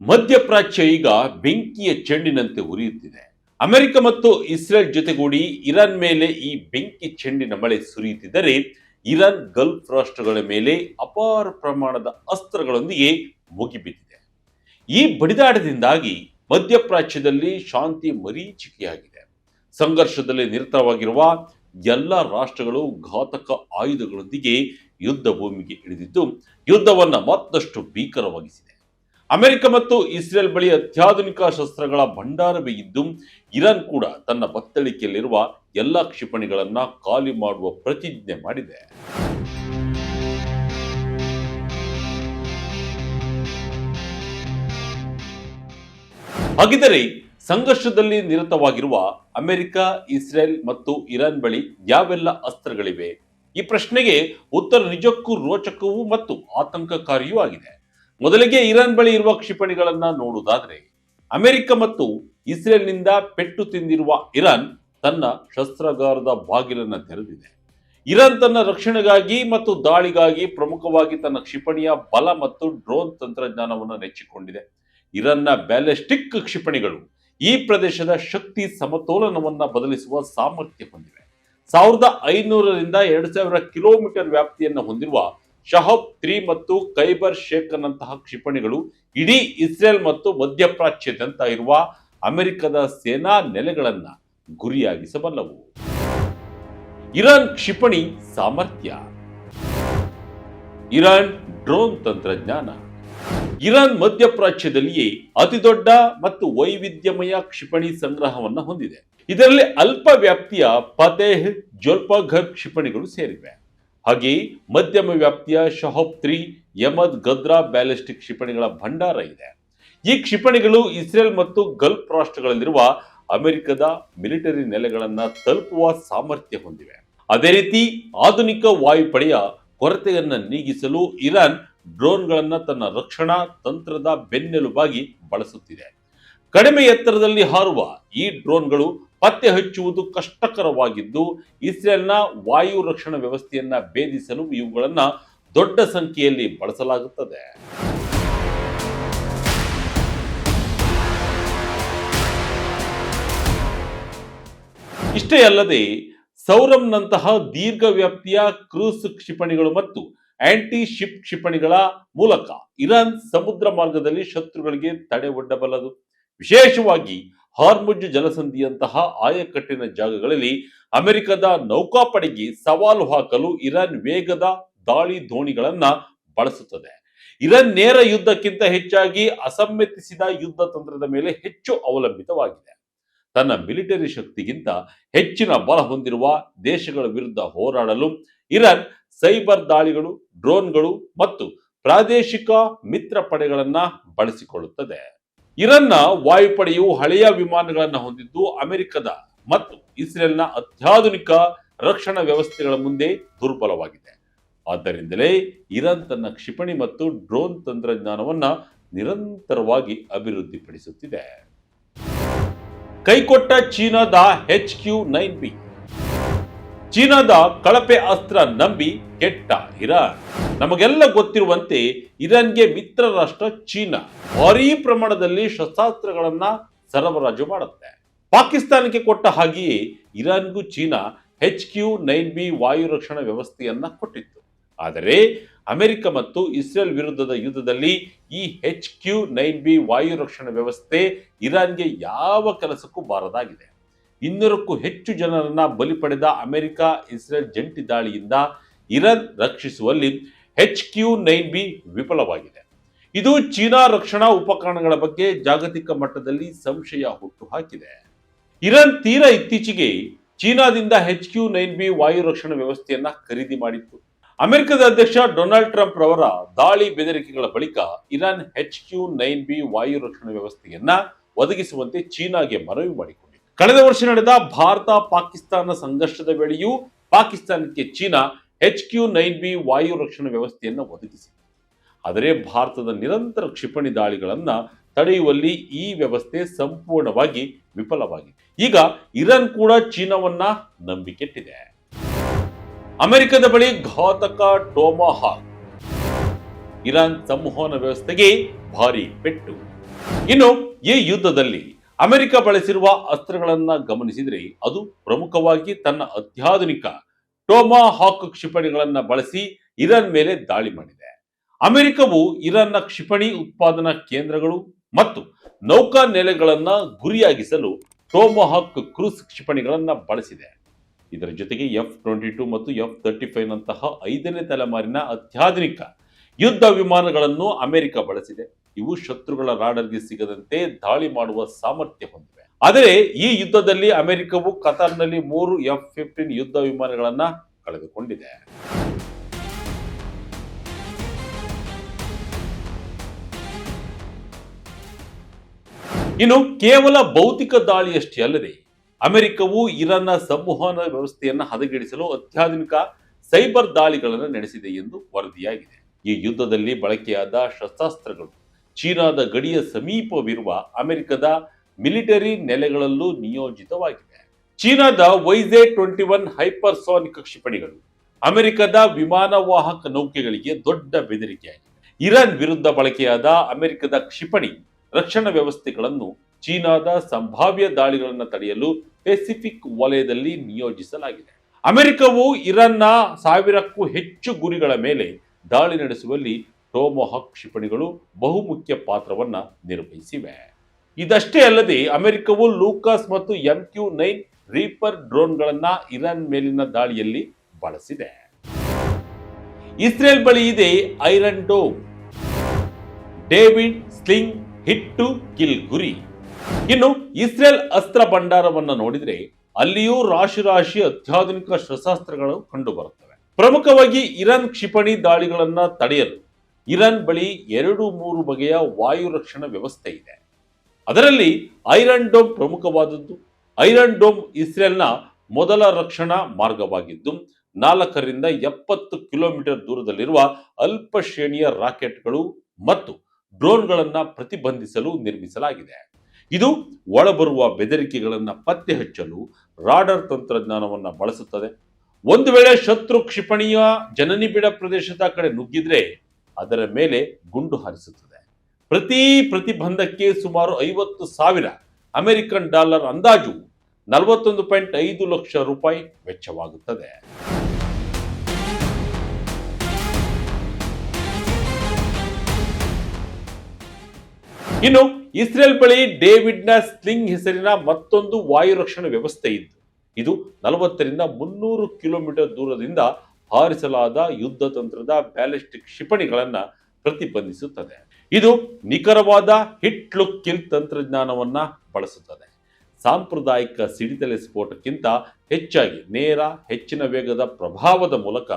ಮಧ್ಯಪ್ರಾಚ್ಯ ಈಗ ಬೆಂಕಿಯ ಚೆಂಡಿನಂತೆ ಉರಿಯುತ್ತಿದೆ. ಅಮೆರಿಕ ಮತ್ತು ಇಸ್ರೇಲ್ ಜೊತೆಗೂಡಿ ಇರಾನ್ ಮೇಲೆ ಈ ಬೆಂಕಿ ಚೆಂಡಿನ ಮಳೆ ಸುರಿಯುತ್ತಿದ್ದರೆ, ಇರಾನ್ ಗಲ್ಫ್ ರಾಷ್ಟ್ರಗಳ ಮೇಲೆ ಅಪಾರ ಪ್ರಮಾಣದ ಅಸ್ತ್ರಗಳೊಂದಿಗೆ ಮುಗಿಬಿದ್ದಿದೆ. ಈ ಬಡಿದಾಟದಿಂದಾಗಿ ಮಧ್ಯಪ್ರಾಚ್ಯದಲ್ಲಿ ಶಾಂತಿ ಮರೀಚಿಕೆಯಾಗಿದೆ. ಸಂಘರ್ಷದಲ್ಲಿ ನಿರತವಾಗಿರುವ ಎಲ್ಲ ರಾಷ್ಟ್ರಗಳು ಘಾತಕ ಆಯುಧಗಳೊಂದಿಗೆ ಯುದ್ಧ ಭೂಮಿಗೆ ಇಳಿದಿದ್ದು, ಯುದ್ಧವನ್ನು ಮತ್ತಷ್ಟು ಭೀಕರವಾಗಿಸಿದೆ. ಅಮೆರಿಕ ಮತ್ತು ಇಸ್ರೇಲ್ ಬಳಿ ಅತ್ಯಾಧುನಿಕ ಶಸ್ತ್ರಗಳ ಭಂಡಾರವೇ ಇದ್ದು, ಇರಾನ್ ಕೂಡ ತನ್ನ ಬತ್ತಳಿಕೆಯಲ್ಲಿರುವ ಎಲ್ಲ ಕ್ಷಿಪಣಿಗಳನ್ನ ಖಾಲಿ ಮಾಡುವ ಪ್ರತಿಜ್ಞೆ ಮಾಡಿದೆ. ಹಾಗಿದ್ದರೆ ಸಂಘರ್ಷದಲ್ಲಿ ನಿರತವಾಗಿರುವ ಅಮೆರಿಕ, ಇಸ್ರೇಲ್ ಮತ್ತು ಇರಾನ್ ಬಳಿ ಯಾವೆಲ್ಲ ಅಸ್ತ್ರಗಳಿವೆ? ಈ ಪ್ರಶ್ನೆಗೆ ಉತ್ತರ ನಿಜಕ್ಕೂ ರೋಚಕವೂ ಮತ್ತು ಆತಂಕಕಾರಿಯೂ ಆಗಿದೆ. ಮೊದಲಿಗೆ ಇರಾನ್ ಬಳಿ ಇರುವ ಕ್ಷಿಪಣಿಗಳನ್ನ ನೋಡುವುದಾದ್ರೆ, ಅಮೆರಿಕ ಮತ್ತು ಇಸ್ರೇಲ್ನಿಂದ ಪೆಟ್ಟು ತಿಂದಿರುವ ಇರಾನ್ ತನ್ನ ಶಸ್ತ್ರಾಗಾರದ ಬಾಗಿಲನ್ನು ತೆರೆದಿದೆ. ಇರಾನ್ ತನ್ನ ರಕ್ಷಣೆಗಾಗಿ ಮತ್ತು ದಾಳಿಗಾಗಿ ಪ್ರಮುಖವಾಗಿ ತನ್ನ ಕ್ಷಿಪಣಿಯ ಬಲ ಮತ್ತು ಡ್ರೋನ್ ತಂತ್ರಜ್ಞಾನವನ್ನು ನೆಚ್ಚಿಕೊಂಡಿದೆ. ಇರಾನ್ನ ಬ್ಯಾಲಿಸ್ಟಿಕ್ ಕ್ಷಿಪಣಿಗಳು ಈ ಪ್ರದೇಶದ ಶಕ್ತಿ ಸಮತೋಲನವನ್ನ ಬದಲಿಸುವ ಸಾಮರ್ಥ್ಯ ಹೊಂದಿವೆ. 1500ರಿಂದ 2000 ಕಿಲೋಮೀಟರ್ ವ್ಯಾಪ್ತಿಯನ್ನು ಹೊಂದಿರುವ ಶಹಬ್ 3 ಮತ್ತು ಖೈಬರ್ ಶೇಖರ್ನಂತಹ ಕ್ಷಿಪಣಿಗಳು ಇಡೀ ಇಸ್ರೇಲ್ ಮತ್ತು ಮಧ್ಯಪ್ರಾಚ್ಯಾದ್ಯಂತ ಇರುವ ಅಮೆರಿಕದ ಸೇನಾ ನೆಲೆಗಳನ್ನ ಗುರಿಯಾಗಿಸಬಲ್ಲವು. ಇರಾನ್ ಕ್ಷಿಪಣಿ ಸಾಮರ್ಥ್ಯ. ಇರಾನ್ ಡ್ರೋನ್ ತಂತ್ರಜ್ಞಾನ. ಇರಾನ್ ಮಧ್ಯಪ್ರಾಚ್ಯದಲ್ಲಿಯೇ ಅತಿದೊಡ್ಡ ಮತ್ತು ವೈವಿಧ್ಯಮಯ ಕ್ಷಿಪಣಿ ಸಂಗ್ರಹವನ್ನು ಹೊಂದಿದೆ. ಇದರಲ್ಲಿ ಅಲ್ಪ ವ್ಯಾಪ್ತಿಯ ಫತೇಹ್, ಜೋಲ್ಫಾಘರ್ ಕ್ಷಿಪಣಿಗಳು ಸೇರಿವೆ. ಹಾಗೆಯೇ ಮಧ್ಯಮ ವ್ಯಾಪ್ತಿಯ ಶಹಬ್ 3, ಯಮದ್ ಗದ್ರಾ ಬ್ಯಾಲಿಸ್ಟಿಕ್ ಕ್ಷಿಪಣಿಗಳ ಭಂಡಾರ ಇದೆ. ಈ ಕ್ಷಿಪಣಿಗಳು ಇಸ್ರೇಲ್ ಮತ್ತು ಗಲ್ಫ್ ರಾಷ್ಟ್ರಗಳಲ್ಲಿರುವ ಅಮೆರಿಕದ ಮಿಲಿಟರಿ ನೆಲೆಗಳನ್ನ ತಲುಪುವ ಸಾಮರ್ಥ್ಯ ಹೊಂದಿವೆ. ಅದೇ ರೀತಿ ಆಧುನಿಕ ವಾಯುಪಡೆಯ ಕೊರತೆಯನ್ನ ನೀಗಿಸಲು ಇರಾನ್ ಡ್ರೋನ್ಗಳನ್ನ ತನ್ನ ರಕ್ಷಣಾ ತಂತ್ರದ ಬೆನ್ನೆಲುಬಾಗಿ ಬಳಸುತ್ತಿದೆ. ಕಡಿಮೆ ಎತ್ತರದಲ್ಲಿ ಹಾರುವ ಈ ಡ್ರೋನ್ಗಳು ಪತ್ತೆ ಹಚ್ಚುವುದು ಕಷ್ಟಕರವಾಗಿದ್ದು, ಇಸ್ರೇಲ್ನ ವಾಯು ರಕ್ಷಣಾ ವ್ಯವಸ್ಥೆಯನ್ನ ಭೇದಿಸಲು ಇವುಗಳನ್ನ ದೊಡ್ಡ ಸಂಖ್ಯೆಯಲ್ಲಿ ಬಳಸಲಾಗುತ್ತದೆ. ಇಷ್ಟೇ ಅಲ್ಲದೆ ಸೌರಮ್ನಂತಹ ದೀರ್ಘ ವ್ಯಾಪ್ತಿಯ ಕ್ರೂಸ್ ಕ್ಷಿಪಣಿಗಳು ಮತ್ತು ಆಂಟಿ ಶಿಪ್ ಕ್ಷಿಪಣಿಗಳ ಮೂಲಕ ಇರಾನ್ ಸಮುದ್ರ ಮಾರ್ಗದಲ್ಲಿ ಶತ್ರುಗಳಿಗೆ ತಡೆ ಒಡ್ಡಬಲ್ಲದು. ವಿಶೇಷವಾಗಿ ಹಾರ್ಮುಜ್ ಜಲಸಂಧಿಯಂತಹ ಆಯಕಟ್ಟಿನ ಜಾಗಗಳಲ್ಲಿ ಅಮೆರಿಕದ ನೌಕಾಪಡೆಗೆ ಸವಾಲು ಹಾಕಲು ಇರಾನ್ ವೇಗದ ದಾಳಿ ದೋಣಿಗಳನ್ನ ಬಳಸುತ್ತದೆ. ಇರಾನ್ ನೇರ ಯುದ್ಧಕ್ಕಿಂತ ಹೆಚ್ಚಾಗಿ ಅಸಮ್ಮತಿಸಿದ ಯುದ್ಧ ತಂತ್ರದ ಮೇಲೆ ಹೆಚ್ಚು ಅವಲಂಬಿತವಾಗಿದೆ. ತನ್ನ ಮಿಲಿಟರಿ ಶಕ್ತಿಗಿಂತ ಹೆಚ್ಚಿನ ಬಲ ಹೊಂದಿರುವ ದೇಶಗಳ ವಿರುದ್ಧ ಹೋರಾಡಲು ಇರಾನ್ ಸೈಬರ್ ದಾಳಿಗಳು, ಡ್ರೋನ್ಗಳು ಮತ್ತು ಪ್ರಾದೇಶಿಕ ಮಿತ್ರ ಪಡೆಗಳನ್ನ ಬಳಸಿಕೊಳ್ಳುತ್ತದೆ. ಇರಾನ್ನ ವಾಯುಪಡೆಯು ಹಳೆಯ ವಿಮಾನಗಳನ್ನು ಹೊಂದಿದ್ದು, ಅಮೆರಿಕದ ಮತ್ತು ಇಸ್ರೇಲ್ನ ಅತ್ಯಾಧುನಿಕ ರಕ್ಷಣಾ ವ್ಯವಸ್ಥೆಗಳ ಮುಂದೆ ದುರ್ಬಲವಾಗಿದೆ. ಆದ್ದರಿಂದಲೇ ಇರಾನ್ ತನ್ನ ಕ್ಷಿಪಣಿ ಮತ್ತು ಡ್ರೋನ್ ತಂತ್ರಜ್ಞಾನವನ್ನ ನಿರಂತರವಾಗಿ ಅಭಿವೃದ್ಧಿಪಡಿಸುತ್ತಿದೆ. ಕೈಕೊಟ್ಟ ಚೀನಾದ HQ-9B. ಚೀನಾದ ಕಳಪೆ ಅಸ್ತ್ರ ನಂಬಿ ಕೆಟ್ಟ ಇರಾನ್. ನಮಗೆಲ್ಲ ಗೊತ್ತಿರುವಂತೆ ಇರಾನ್ಗೆ ಮಿತ್ರ ರಾಷ್ಟ್ರ ಚೀನಾ ಭಾರೀ ಪ್ರಮಾಣದಲ್ಲಿ ಶಸ್ತ್ರಾಸ್ತ್ರಗಳನ್ನ ಸರಬರಾಜು ಮಾಡುತ್ತೆ. ಪಾಕಿಸ್ತಾನಕ್ಕೆ ಕೊಟ್ಟ ಹಾಗೆಯೇ ಇರಾನ್ಗೂ ಚೀನಾ HQ-9B ವಾಯು ರಕ್ಷಣಾ ವ್ಯವಸ್ಥೆಯನ್ನ ಕೊಟ್ಟಿತ್ತು. ಆದರೆ ಅಮೆರಿಕ ಮತ್ತು ಇಸ್ರೇಲ್ ವಿರುದ್ಧದ ಯುದ್ಧದಲ್ಲಿ ಈ HQ-9B ವಾಯು ರಕ್ಷಣಾ ವ್ಯವಸ್ಥೆ ಇರಾನ್ಗೆ ಯಾವ ಕೆಲಸಕ್ಕೂ ಬಾರದಾಗಿದೆ. 200ಕ್ಕೂ ಹೆಚ್ಚು ಜನರನ್ನ ಬಲಿ ಪಡೆದ ಅಮೆರಿಕ ಇಸ್ರೇಲ್ ಜಂಟಿ ದಾಳಿಯಿಂದ ಇರಾನ್ ರಕ್ಷಿಸುವಲ್ಲಿ HQ-9B ವಿಫಲವಾಗಿದೆ. ಇದು ಚೀನಾ ರಕ್ಷಣಾ ಉಪಕರಣಗಳ ಬಗ್ಗೆ ಜಾಗತಿಕ ಮಟ್ಟದಲ್ಲಿ ಸಂಶಯ ಹುಟ್ಟು ಹಾಕಿದೆ. ಇರಾನ್ ತೀರಾ ಇತ್ತೀಚೆಗೆ ಚೀನಾದಿಂದ HQ-9B ವಾಯು ರಕ್ಷಣಾ ವ್ಯವಸ್ಥೆಯನ್ನ ಖರೀದಿ ಮಾಡಿತ್ತು. ಅಮೆರಿಕದ ಅಧ್ಯಕ್ಷ ಡೊನಾಲ್ಡ್ ಟ್ರಂಪ್ ರವರ ದಾಳಿ ಬೆದರಿಕೆಗಳ ಬಳಿಕ ಇರಾನ್ HQ-9B ವಾಯು ರಕ್ಷಣಾ ವ್ಯವಸ್ಥೆಯನ್ನ ಒದಗಿಸುವಂತೆ ಚೀನಾಗೆ ಮನವಿ ಮಾಡಿಕೊಂಡಿದೆ. ಕಳೆದ ವರ್ಷ ನಡೆದ ಭಾರತ ಪಾಕಿಸ್ತಾನ ಸಂಘರ್ಷದ ವೇಳೆಯೂ ಪಾಕಿಸ್ತಾನಕ್ಕೆ ಚೀನಾ HQ-9B ವಾಯು ರಕ್ಷಣಾ ವ್ಯವಸ್ಥೆಯನ್ನು ಒದಗಿಸಿದೆ. ಆದರೆ ಭಾರತದ ನಿರಂತರ ಕ್ಷಿಪಣಿ ದಾಳಿಗಳನ್ನ ತಡೆಯುವಲ್ಲಿ ಈ ವ್ಯವಸ್ಥೆ ಸಂಪೂರ್ಣವಾಗಿ ವಿಫಲವಾಗಿದೆ. ಈಗ ಇರಾನ್ ಕೂಡ ಚೀನಾವನ್ನ ನಂಬಿಕೆಟ್ಟಿದೆ. ಅಮೆರಿಕದ ಬಳಿ ಘಾತಕ ಟೊಮಾಹಾಕ್. ಇರಾನ್ ಸಂವಹನ ವ್ಯವಸ್ಥೆಗೆ ಭಾರಿ ಪೆಟ್ಟು. ಇನ್ನು ಈ ಯುದ್ಧದಲ್ಲಿ ಅಮೆರಿಕ ಬಳಸಿರುವ ಅಸ್ತ್ರಗಳನ್ನ ಗಮನಿಸಿದರೆ ಅದು ಪ್ರಮುಖವಾಗಿ ತನ್ನ ಅತ್ಯಾಧುನಿಕ ಟೊಮಾಹಾಕ್ ಕ್ಷಿಪಣಿಗಳನ್ನ ಬಳಸಿ ಇರಾನ್ ಮೇಲೆ ದಾಳಿ ಮಾಡಿದೆ. ಅಮೆರಿಕವು ಇರಾನ್ನ ಕ್ಷಿಪಣಿ ಉತ್ಪಾದನಾ ಕೇಂದ್ರಗಳು ಮತ್ತು ನೌಕಾ ನೆಲೆಗಳನ್ನ ಗುರಿಯಾಗಿಸಲು ಟೊಮಾಹಾಕ್ ಕ್ರೂಸ್ ಕ್ಷಿಪಣಿಗಳನ್ನ ಬಳಸಿದೆ. ಇದರ ಜೊತೆಗೆ F-22 ಮತ್ತು F-35 ನಂತಹ 5ನೇ ತಲೆಮಾರಿನ ಅತ್ಯಾಧುನಿಕ ಯುದ್ಧ ವಿಮಾನಗಳನ್ನು ಅಮೆರಿಕ ಬಳಸಿದೆ. ಇವು ಶತ್ರುಗಳ ರಾಡರ್ಗೆ ಸಿಗದಂತೆ ದಾಳಿ ಮಾಡುವ ಸಾಮರ್ಥ್ಯ ಹೊಂದಿವೆ. ಆದರೆ ಈ ಯುದ್ಧದಲ್ಲಿ ಅಮೆರಿಕವು ಕತಾರ್ನಲ್ಲಿ 3 F-15 ಯುದ್ಧ ವಿಮಾನಗಳನ್ನ ಕಳೆದುಕೊಂಡಿದೆ. ಇನ್ನು ಕೇವಲ ಭೌತಿಕ ದಾಳಿಯಷ್ಟೇ ಅಲ್ಲದೆ ಅಮೆರಿಕವು ಇರಾನ್ನ ಸಂವಹನ ವ್ಯವಸ್ಥೆಯನ್ನು ಹದಗೆಡಿಸಲು ಅತ್ಯಾಧುನಿಕ ಸೈಬರ್ ದಾಳಿಗಳನ್ನು ನಡೆಸಿದೆ ಎಂದು ವರದಿಯಾಗಿದೆ. ಈ ಯುದ್ಧದಲ್ಲಿ ಬಳಕೆಯಾದ ಶಸ್ತ್ರಾಸ್ತ್ರಗಳು ಚೀನಾದ ಗಡಿಯ ಸಮೀಪವಿರುವ ಅಮೆರಿಕದ ಮಿಲಿಟರಿ ನೆಲೆಗಳಲ್ಲೂ ನಿಯೋಜಿತವಾಗಿವೆ. ಚೀನಾದ YZ-21 ಹೈಪರ್ಸಾನಿಕ್ ಕ್ಷಿಪಣಿಗಳು ಅಮೆರಿಕದ ವಿಮಾನವಾಹಕ ನೌಕೆಗಳಿಗೆ ದೊಡ್ಡ ಬೆದರಿಕೆಯಾಗಿದೆ. ಇರಾನ್ ವಿರುದ್ಧ ಬಳಕೆಯಾದ ಅಮೆರಿಕದ ಕ್ಷಿಪಣಿ ರಕ್ಷಣಾ ವ್ಯವಸ್ಥೆಗಳನ್ನು ಚೀನಾದ ಸಂಭಾವ್ಯ ದಾಳಿಗಳನ್ನು ತಡೆಯಲು ಪೆಸಿಫಿಕ್ ವಲಯದಲ್ಲಿ ನಿಯೋಜಿಸಲಾಗಿದೆ. ಅಮೆರಿಕವು ಇರಾನ್ನ 1000ಕ್ಕೂ ಹೆಚ್ಚು ಗುರಿಗಳ ಮೇಲೆ ದಾಳಿ ನಡೆಸುವಲ್ಲಿ ಟೊಮಾಹಾಕ್ ಕ್ಷಿಪಣಿಗಳು ಬಹುಮುಖ್ಯ ಪಾತ್ರವನ್ನ ನಿರ್ವಹಿಸಿವೆ. ಇದಷ್ಟೇ ಅಲ್ಲದೆ ಅಮೆರಿಕವು ಲೂಕಾಸ್ ಮತ್ತು MQ-9 ರೀಪರ್ ಡ್ರೋನ್ಗಳನ್ನ ಇರಾನ್ ಮೇಲಿನ ದಾಳಿಯಲ್ಲಿ ಬಳಸಿದೆ. ಇಸ್ರೇಲ್ ಬಳಿ ಇದೆ iron dome, David sling hit to kill ಗುರಿ. ಇನ್ನು ಇಸ್ರೇಲ್ ಅಸ್ತ್ರ ಭಂಡಾರವನ್ನು ನೋಡಿದ್ರೆ ಅಲ್ಲಿಯೂ ರಾಶಿ ಅತ್ಯಾಧುನಿಕ ಶಸ್ತ್ರಾಸ್ತ್ರಗಳು ಕಂಡು ಬರುತ್ತವೆ. ಪ್ರಮುಖವಾಗಿ ಇರಾನ್ ಕ್ಷಿಪಣಿ ದಾಳಿಗಳನ್ನ ತಡೆಯಲು ಇರಾನ್ ಬಳಿ 2-3 ಬಗೆಯ ವಾಯು ರಕ್ಷಣಾ ವ್ಯವಸ್ಥೆ ಇದೆ. ಅದರಲ್ಲಿ ಐರನ್ ಡೋಮ್ ಪ್ರಮುಖವಾದದ್ದು. ಐರನ್ ಡೋಮ್ ಇಸ್ರೇಲ್ನ ಮೊದಲ ರಕ್ಷಣಾ ಮಾರ್ಗವಾಗಿದ್ದು 4 ರಿಂದ 70 ಕಿಲೋಮೀಟರ್ ದೂರದಲ್ಲಿರುವ ಅಲ್ಪ ಶ್ರೇಣಿಯ ರಾಕೆಟ್ಗಳು ಮತ್ತು ಡ್ರೋನ್ಗಳನ್ನ ಪ್ರತಿಬಂಧಿಸಲು ನಿರ್ಮಿಸಲಾಗಿದೆ. ಇದು ಒಳಬರುವ ಬೆದರಿಕೆಗಳನ್ನು ಪತ್ತೆ ಹಚ್ಚಲು ರಾಡರ್ ತಂತ್ರಜ್ಞಾನವನ್ನು ಬಳಸುತ್ತದೆ. ಒಂದು ವೇಳೆ ಶತ್ರು ಕ್ಷಿಪಣಿಯ ಜನನಿಬಿಡ ಪ್ರದೇಶದ ಕಡೆ ನುಗ್ಗಿದ್ರೆ ಅದರ ಮೇಲೆ ಗುಂಡು ಹಾರಿಸುತ್ತದೆ. ಪ್ರತಿಬಂಧಕ್ಕೆ ಸುಮಾರು 50,000 ಅಮೆರಿಕನ್ ಡಾಲರ್ ಅಂದಾಜು $41.5 ಲಕ್ಷ ವೆಚ್ಚವಾಗುತ್ತದೆ. ಇನ್ನು ಇಸ್ರೇಲ್ ಬಳಿ ಡೇವಿಡ್ನ ಸ್ಲಿಂಗ್ ಹೆಸರಿನ ಮತ್ತೊಂದು ವಾಯು ರಕ್ಷಣಾ ವ್ಯವಸ್ಥೆ ಇದ್ದು ಇದು 40 ರಿಂದ 300 ಕಿಲೋಮೀಟರ್ ದೂರದಿಂದ ಹಾರಿಸಲಾದ ಯುದ್ಧ ತಂತ್ರದ ಬ್ಯಾಲಿಸ್ಟಿಕ್ ಕ್ಷಿಪಣಿಗಳನ್ನ ಪ್ರತಿಬಂಧಿಸುತ್ತದೆ. ಇದು ನಿಖರವಾದ ಹಿಟ್ ಲುಕ್ ಕಿಲ್ ತಂತ್ರಜ್ಞಾನವನ್ನ ಬಳಸುತ್ತದೆ. ಸಾಂಪ್ರದಾಯಿಕ ಸಿಡಿತಲೆ ಸ್ಫೋಟಕ್ಕಿಂತ ಹೆಚ್ಚಾಗಿ ಹೆಚ್ಚಿನ ವೇಗದ ಪ್ರಭಾವದ ಮೂಲಕ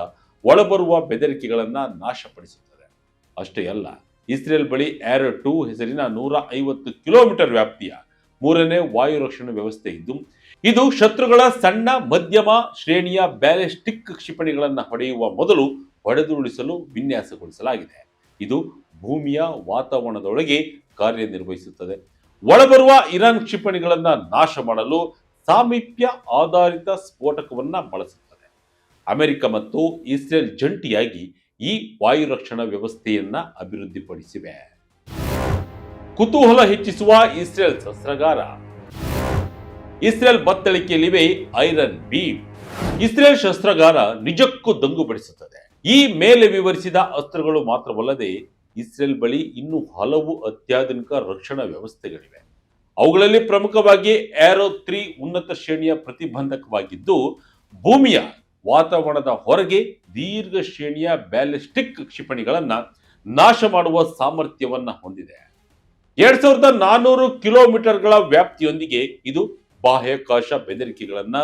ಒಳಬರುವ ಬೆದರಿಕೆಗಳನ್ನ ನಾಶಪಡಿಸುತ್ತದೆ. ಅಷ್ಟೇ ಅಲ್ಲ, ಇಸ್ರೇಲ್ ಬಳಿ ಏರೋ 2 ಹೆಸರಿನ 150 ಕಿಲೋಮೀಟರ್ ವ್ಯಾಪ್ತಿಯ 3ನೇ ವಾಯು ರಕ್ಷಣಾ ವ್ಯವಸ್ಥೆ ಇದ್ದು ಇದು ಶತ್ರುಗಳ ಸಣ್ಣ ಮಧ್ಯಮ ಶ್ರೇಣಿಯ ಬ್ಯಾಲಿಸ್ಟಿಕ್ ಕ್ಷಿಪಣಿಗಳನ್ನು ಹೊಡೆಯುವ ಮೊದಲು ಹೊಡೆದುರುಳಿಸಲು ವಿನ್ಯಾಸಗೊಳಿಸಲಾಗಿದೆ. ಇದು ಭೂಮಿಯ ವಾತಾವರಣದೊಳಗೆ ಕಾರ್ಯನಿರ್ವಹಿಸುತ್ತದೆ. ಒಳಬರುವ ಇರಾನ್ ಕ್ಷಿಪಣಿಗಳನ್ನು ನಾಶ ಮಾಡಲು ಸಾಮೀಪ್ಯ ಆಧಾರಿತ ಸ್ಫೋಟಕವನ್ನ ಬಳಸುತ್ತದೆ. ಅಮೆರಿಕ ಮತ್ತು ಇಸ್ರೇಲ್ ಜಂಟಿಯಾಗಿ ಈ ವಾಯು ರಕ್ಷಣಾ ವ್ಯವಸ್ಥೆಯನ್ನ ಅಭಿವೃದ್ಧಿಪಡಿಸಿವೆ. ಕುತೂಹಲ ಹೆಚ್ಚಿಸುವ ಇಸ್ರೇಲ್ ಶಸ್ತ್ರಾಗಾರ. ಇಸ್ರೇಲ್ ಬತ್ತಳಿಕೆಯಲ್ಲಿವೆ ಐರನ್ ಬೀಮ್. ಇಸ್ರೇಲ್ ಶಸ್ತ್ರಾಗಾರ ನಿಜಕ್ಕೂ ದಂಗುಬಡಿಸುತ್ತದೆ. ಈ ಮೇಲೆ ವಿವರಿಸಿದ ಅಸ್ತ್ರಗಳು ಮಾತ್ರವಲ್ಲದೆ ಇಸ್ರೇಲ್ ಬಳಿ ಇನ್ನೂ ಹಲವು ಅತ್ಯಾಧುನಿಕ ರಕ್ಷಣಾ ವ್ಯವಸ್ಥೆಗಳಿವೆ. ಅವುಗಳಲ್ಲಿ ಪ್ರಮುಖವಾಗಿ ಏರೋ 3 ಉನ್ನತ ಶ್ರೇಣಿಯ ಪ್ರತಿಬಂಧಕವಾಗಿದ್ದು ಭೂಮಿಯ ವಾತಾವರಣದ ಹೊರಗೆ ದೀರ್ಘ ಶ್ರೇಣಿಯ ಬ್ಯಾಲಿಸ್ಟಿಕ್ ಕ್ಷಿಪಣಿಗಳನ್ನ ನಾಶ ಮಾಡುವ ಸಾಮರ್ಥ್ಯವನ್ನ ಹೊಂದಿದೆ. 2400 ಕಿಲೋಮೀಟರ್ಗಳ ವ್ಯಾಪ್ತಿಯೊಂದಿಗೆ ಇದು ಬಾಹ್ಯಾಕಾಶ ಬೆದರಿಕೆಗಳನ್ನ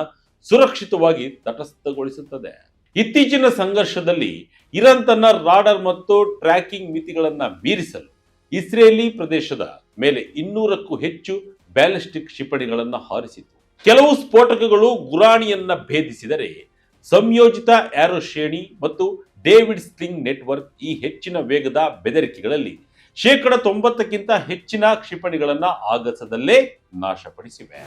ಸುರಕ್ಷಿತವಾಗಿ ತಟಸ್ಥಗೊಳಿಸುತ್ತದೆ. ಇತ್ತೀಚಿನ ಸಂಘರ್ಷದಲ್ಲಿ ಇರಾನ್ ತನ್ನ ರಾಡರ್ ಮತ್ತು ಟ್ರ್ಯಾಕಿಂಗ್ ಮಿತಿಗಳನ್ನ ಮೀರಿಸಲು ಇಸ್ರೇಲಿ ಪ್ರದೇಶದ ಮೇಲೆ 200ಕ್ಕೂ ಹೆಚ್ಚು ಬ್ಯಾಲಿಸ್ಟಿಕ್ ಕ್ಷಿಪಣಿಗಳನ್ನು ಹಾರಿಸಿತು. ಕೆಲವು ಸ್ಫೋಟಕಗಳು ಗುರಾಣಿಯನ್ನ ಭೇದಿಸಿದರೆ ಸಂಯೋಜಿತ ಏರೋ ಶ್ರೇಣಿ ಮತ್ತು ಡೇವಿಡ್ ಸ್ಲಿಂಗ್ ನೆಟ್ವರ್ಕ್ ಈ ಹೆಚ್ಚಿನ ವೇಗದ ಬೆದರಿಕೆಗಳಲ್ಲಿ 90%ಕ್ಕಿಂತ ಹೆಚ್ಚಿನ ಕ್ಷಿಪಣಿಗಳನ್ನ ಆಗಸದಲ್ಲೇ ನಾಶಪಡಿಸಿವೆ.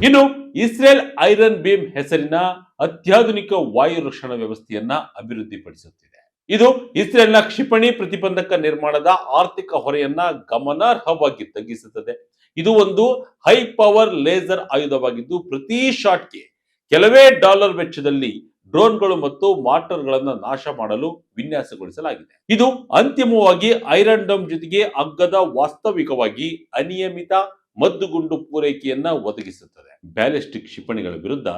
ಇನ್ನು ಇಸ್ರೇಲ್ ಐರನ್ ಬೀಮ್ ಹೆಸರಿನ ಅತ್ಯಾಧುನಿಕ ವಾಯು ರಕ್ಷಣಾ ವ್ಯವಸ್ಥೆಯನ್ನ ಅಭಿವೃದ್ಧಿಪಡಿಸುತ್ತಿದೆ. ಇದು ಇಸ್ರೇಲ್ನ ಕ್ಷಿಪಣಿ ಪ್ರತಿಬಂಧಕ ನಿರ್ಮಾಣದ ಆರ್ಥಿಕ ಹೊರೆಯನ್ನ ಗಮನಾರ್ಹವಾಗಿ ತಗ್ಗಿಸುತ್ತದೆ. ಇದು ಒಂದು ಹೈ ಪವರ್ ಲೇಸರ್ ಆಯುಧವಾಗಿದ್ದು ಪ್ರತಿ ಶಾಟ್ಗೆ ಕೆಲವೇ ಡಾಲರ್ ವೆಚ್ಚದಲ್ಲಿ ಡ್ರೋನ್ಗಳು ಮತ್ತು ಮಾರ್ಟರ್ಗಳನ್ನು ನಾಶ ಮಾಡಲು ವಿನ್ಯಾಸಗೊಳಿಸಲಾಗಿದೆ. ಇದು ಅಂತಿಮವಾಗಿ ಐರನ್ ಡೋಮ್ ಜೊತೆಗೆ ಅಗ್ಗದ ವಾಸ್ತವಿಕವಾಗಿ ಅನಿಯಮಿತ ಮದ್ದುಗುಂಡು ಪೂರೈಕೆಯನ್ನ ಒದಗಿಸುತ್ತದೆ. ಬ್ಯಾಲಿಸ್ಟಿಕ್ ಕ್ಷಿಪಣಿಗಳ ವಿರುದ್ಧ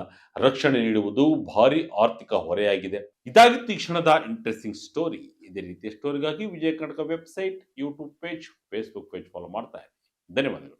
ರಕ್ಷಣೆ ನೀಡುವುದು ಭಾರಿ ಆರ್ಥಿಕ ಹೊರೆಯಾಗಿದೆ. ಇದಾಗಿತ್ತು ಈ ಕ್ಷಣದ ಇಂಟ್ರೆಸ್ಟಿಂಗ್ ಸ್ಟೋರಿ. ಇದೇ ರೀತಿಯ ಸ್ಟೋರಿಗಾಗಿ Vijaya Karnataka website, YouTube page, Facebook page follow ಮಾಡ್ತಾ ಇರಿ. ಧನ್ಯವಾದಗಳು.